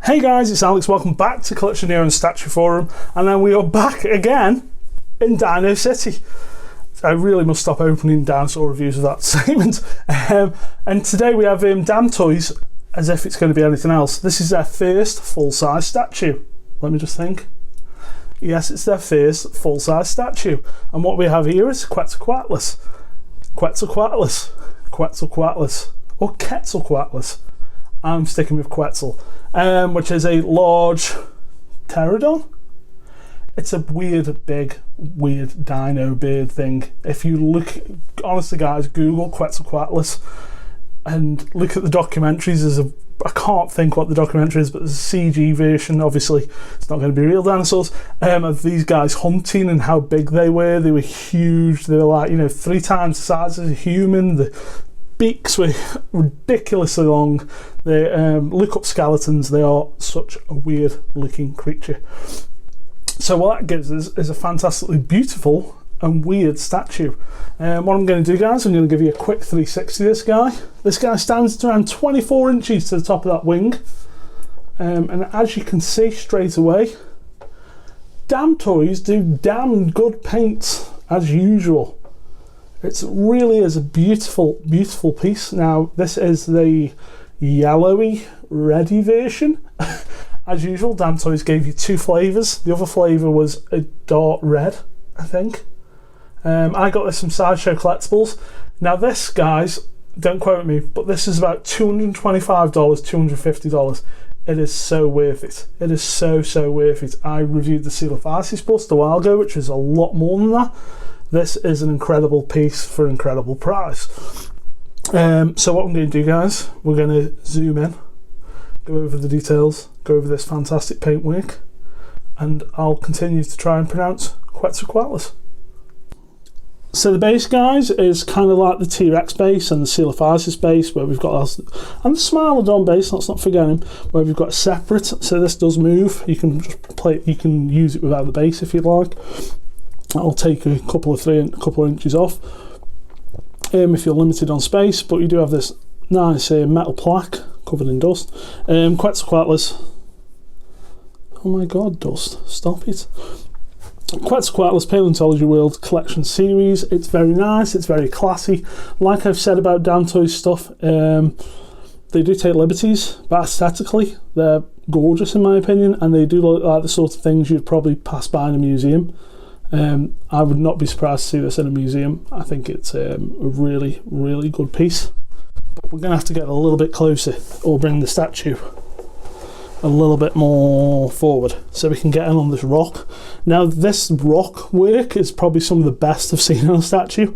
Hey guys, it's Alex. Welcome back to CollectioNeo and Statue Forum, and then we are back again in Dino City. I really must stop opening dinosaur reviews with that statement. And today we have Damtoys, as if it's going to be anything else. This is their first full-size statue. Let me just think. Yes, it's their first full-size statue. And what we have here is Quetzalcoatlus. Quetzalcoatlus. Quetzalcoatlus. Or Quetzalcoatlus. I'm sticking with Quetzal. Which is a large pterodon. It's a weird, big, weird dino bird thing. If you look, honestly guys, Google Quetzalcoatlus and look at the documentaries. I can't think what the documentary is, but there's a CG version. Obviously, it's not going to be real dinosaurs. Of these guys hunting and how big they were. They were huge. They were like, 3 times the size of a human. The beaks were ridiculously long. They look up skeletons. They are such a weird looking creature. So what that gives us is a fantastically beautiful and weird statue. What I'm going to do, guys, I'm going to give you a quick 360 of this guy. This guy stands at around 24 inches to the top of that wing. And as you can see straight away, Damtoys do damn good paint as usual. It really is a beautiful, beautiful piece. Now, this is the yellowy, reddy version. As usual, Damtoys gave you 2 flavours. The other flavour was a dark red, I think. I got this from Sideshow Collectibles. Now this, guys, don't quote me, but this is about $225, $250. It is so worth it. It is so worth it. I reviewed the Coelophysis bust a while ago, which is a lot more than that. This is an incredible piece for an incredible price. So what I'm going to do, guys, we're going to zoom in, go over the details, go over this fantastic paintwork, and I'll continue to try and pronounce Quetzalcoatlus. So the base, guys, is kind of like the T-Rex base and the Coelophysis base, where we've got, and the Smilodon base, let's not forget him, where we've got separate. So this does move. You can just play. You can use it without the base if you'd like. That'll take a couple of inches off if you're limited on space, but you do have this nice metal plaque covered in dust. Quetzalcoatlus. Oh my god, dust! Stop it. Quetzalcoatlus Paleontology World Collection Series. It's very nice, it's very classy. Like I've said about Damtoys stuff, they do take liberties, but aesthetically they're gorgeous in my opinion, and they do look like the sort of things you'd probably pass by in a museum. I would not be surprised to see this in a museum. I think it's a really, really good piece. But we're going to have to get a little bit closer, or bring the statue a little bit more forward so we can get in on this rock. Now this rock work is probably some of the best I've seen on a statue.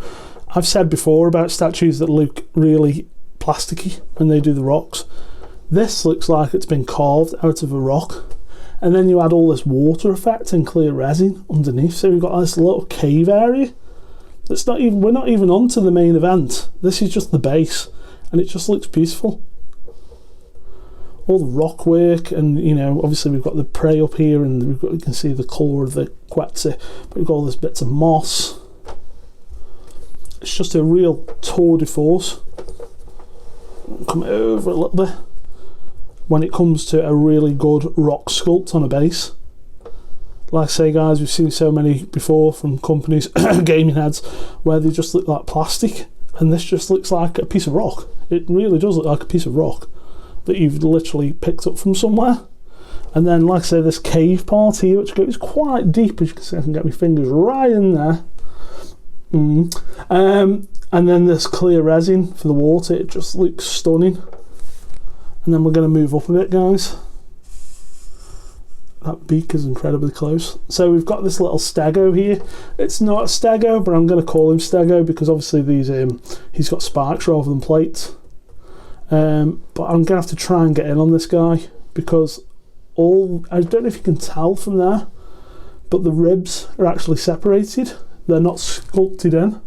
I've said before about statues that look really plasticky when they do the rocks. This looks like it's been carved out of a rock, and then you add all this water effect and clear resin underneath, so we've got this little cave area. That's not even, we're not even onto the main event. This is just the base, and it just looks beautiful. All the rock work, and obviously we've got the prey up here, and you can see the core of the Quetzal, but we've got all these bits of moss. It's just a real tour de force. Come over a little bit when it comes to a really good rock sculpt on a base. Like I say, guys, we've seen so many before from companies, gaming heads, where they just look like plastic, and this just looks like a piece of rock. It really does look like a piece of rock that you've literally picked up from somewhere. And then, like I say, this cave part here, which goes quite deep, as you can see, I can get my fingers right in there. And then this clear resin for the water, it just looks stunning. And then we're going to move up a bit, guys. That beak is incredibly close. So we've got this little stego here. It's not a stego, but I'm going to call him stego because obviously these he's got spikes rather than plates. But I'm going to have to try and get in on this guy because I don't know if you can tell from there, but the ribs are actually separated. They're not sculpted in.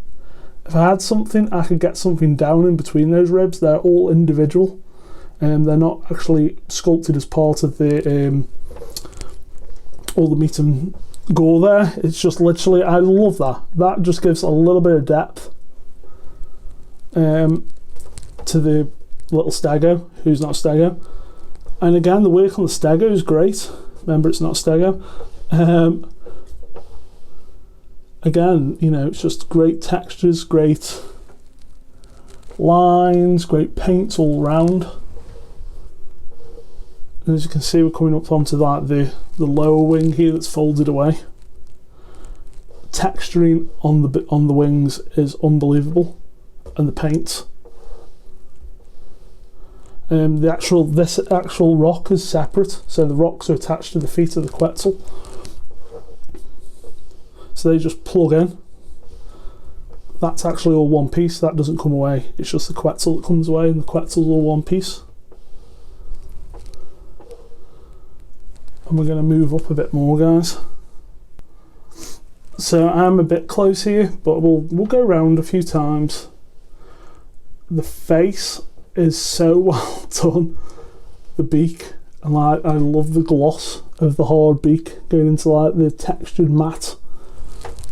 If I had something, I could get something down in between those ribs. They're all individual. They're not actually sculpted as part of the all the meat and gore there. It's just literally, I love that. That just gives a little bit of depth to the little stego, who's not a stego. And again, the work on the stego is great. Remember, it's not stego. Again, you know, it's just great textures, great lines, great paints all round. And as you can see, we're coming up onto like the lower wing here that's folded away. Texturing on the wings is unbelievable, and the paint. This actual rock is separate, so the rocks are attached to the feet of the Quetzal. So they just plug in. That's actually all one piece, that doesn't come away. It's just the Quetzal that comes away, and the Quetzal's all one piece. And we're going to move up a bit more, guys. So I'm a bit close here, but we'll go around a few times. The face is so well done. The beak, and like, I love the gloss of the hard beak going into like the textured matte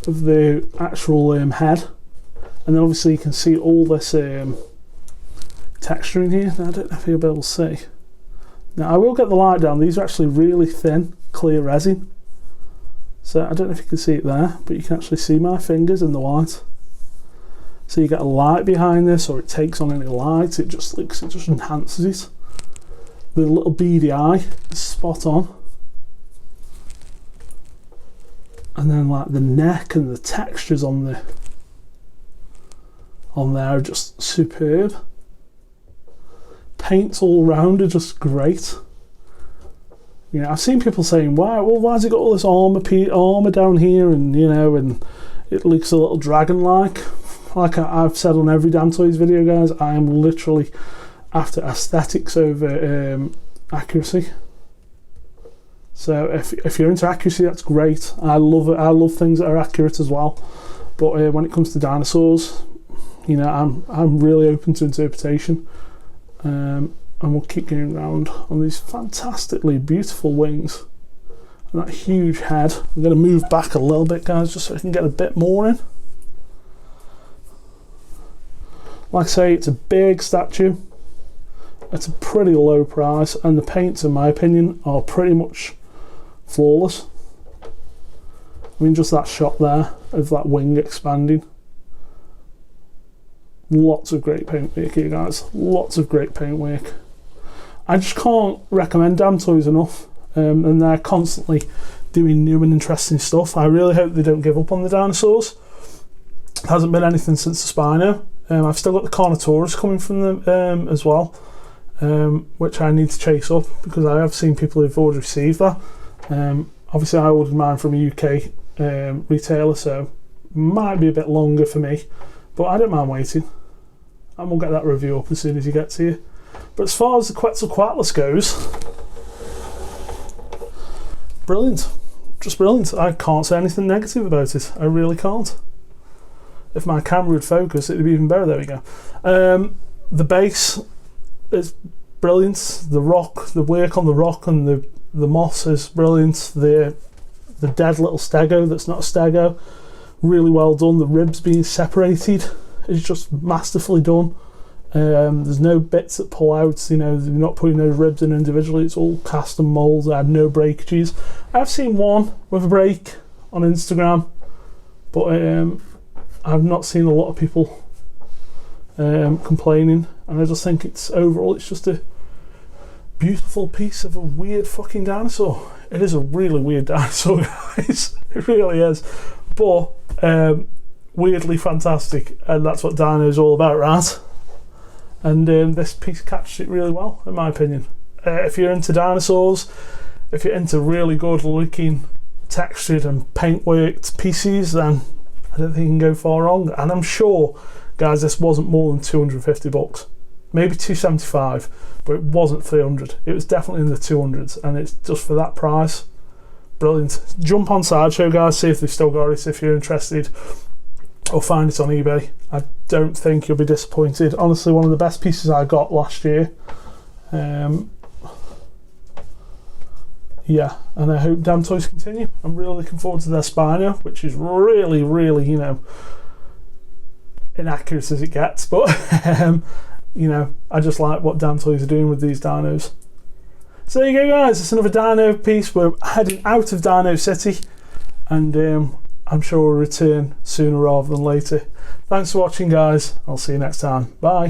of the actual head. And then obviously you can see all this texture in here. Now, I don't know if you'll be able to see. Now I will get the light down. These are actually really thin, clear resin. So I don't know if you can see it there, but you can actually see my fingers in the white. So you get a light behind this, or it takes on any light. It just enhances it. The little beady eye is spot on. And then like the neck and the textures on there are just superb. Paints all around are just great. You know, I've seen people saying, why's it got all this armour down here, and you know, and it looks a little dragon-like. Like I've said on every Damtoys video, guys, I am literally after aesthetics over accuracy. So if you're into accuracy, that's great. I love it. I love things that are accurate as well. But when it comes to dinosaurs, you know, I'm really open to interpretation. And we'll keep going around on these fantastically beautiful wings and that huge head. I'm going to move back a little bit, guys, just so I can get a bit more in. Like I say, it's a big statue. It's a pretty low price, and the paints, in my opinion, are pretty much flawless. I mean, just that shot there of that wing expanding. Lots of great paint work here, guys. Lots of great paint work. I just can't recommend Damtoys enough, and they're constantly doing new and interesting stuff. I really hope they don't give up on the dinosaurs. There hasn't been anything since the Spino. I've still got the Carnotaurus coming from them as well, which I need to chase up because I have seen people who've already received that. Obviously I ordered mine from a UK retailer, so might be a bit longer for me, but I don't mind waiting, and we'll get that review up as soon as he gets here. But as far as the Quetzalcoatlus goes, brilliant, just brilliant. I can't say anything negative about it, I really can't. If my camera would focus, it would be even better. There we go. The base is brilliant. The rock, the work on the rock and the moss is brilliant. The dead little stego that's not a stego, really well done. The ribs being separated is just masterfully done. There's no bits that pull out, you know, you're not putting those ribs in individually, it's all custom molds. I had no breakages. I've seen one with a break on Instagram, but I've not seen a lot of people complaining, and I just think it's overall it's just a beautiful piece of a weird fucking dinosaur. It is a really weird dinosaur, guys. It really is, but weirdly fantastic, and that's what dino's all about, right? And this piece catches it really well, in my opinion. If you're into dinosaurs, if you're into really good looking textured and paint worked pieces, then I don't think you can go far wrong. And I'm sure, guys, this wasn't more than 250 bucks, maybe 275, but it wasn't 300. It was definitely in the 200s, and it's just for that price, brilliant. Jump on Sideshow, guys, see if they've still got it if you're interested, or find it on eBay. I don't think you'll be disappointed. Honestly, one of the best pieces I got last year. Yeah, and I hope Damtoys continue. I'm really looking forward to their Spino, which is really, really, you know, inaccurate as it gets, but you know, I just like what Damtoys are doing with these dinos. So there you go, guys. It's another dino piece. We're heading out of Dino City, and I'm sure we'll return sooner rather than later. Thanks for watching, guys. I'll see you next time. Bye.